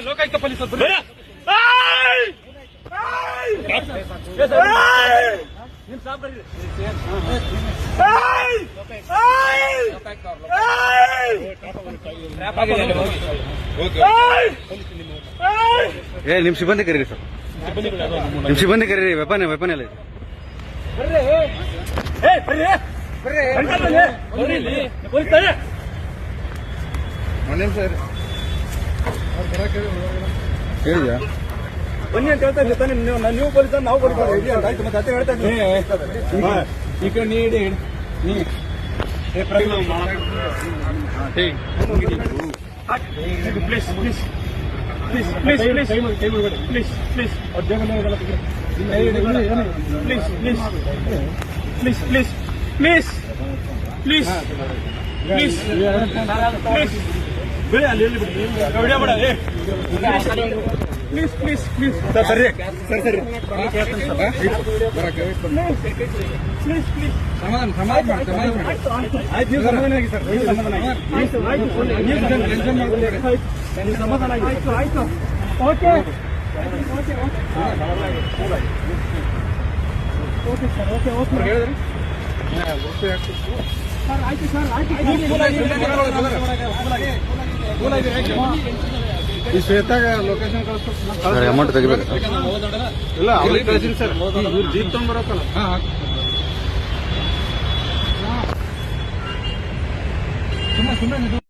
Lokayukta police ನಿಮ್ ಸಾಬ್ ಬರ್ರಿ. ನಿಮ್ ಸಿಬ್ಬಂದಿ ಕರೀರಿ ಸರ್, ನಿಮ್ ಸಿಬ್ಬಂದಿ ಕರೀರಿ. ವೆಪನ್ ಎಲ್ಲ ಇದೆ. ಹೇಳಿದ್ಯಾ ಬನ್ನಿ ಅಂತ ಹೇಳ್ತಾ ಇದ್ದೀನಿ. ನೀವು ಪೊಲೀಸ್ ನಾವು ಪೊಲೀಸ್ ಆಯ್ತು. ಮತ್ತೆ ಅತ್ತೆ ಹೇಳ್ತಾ ಇದ್ದೀನಿ ಈ ಕಡೆ ನೀಡಿ please please please please please please please please please please please please please please ಬೇಡ ಅಲ್ಲಿ ಎಲ್ಲಿ ಬಿಡಿ ವಿಡಿಯೋ ಬೇಡ. ಪ್ಲೀಸ್ ಪ್ಲೀಸ್ ಪ್ಲೀಸ್ ಸರ್ ಸರಿ ಸರ್ ಸರಿ ಪ್ಲೀಸ್ ಪ್ಲೀಸ್ ಸಮಾಧಾನ ಆಯ್ತು. ನೀವು ಸಮಾಧಾನ ಆಗಿ ಸರ್, ನೀವು ಸಮಾಧಾನ ಆಗಿ ನೀವು ಸಮಾಧಾನ ಆಗಿ ಆಯ್ತು ಆಯ್ತು. Okay okay okay sir okay okay ಹೇಳಿದ್ರಿ ಸರ್. ಆಯ್ತು ಸರ್ ಆಯ್ತು. ಈ ಶ್ವೇತಾಗ ಲೊಕೇಶನ್ ಕಳಿಸ್ಬೇಕು. ಅಮೌಂಟ್ ತೆಗಿಬೇಕು ಇಲ್ಲ ಅವ್ರಿಗೆ ಕಳಿಸಿರಿ ಸರ್. ಇವ್ರು ಜೀಪ್ ತಗೊಂಡ್ಬರತ್ತಲ್ಲ. ಸುಮ್ಮನೆ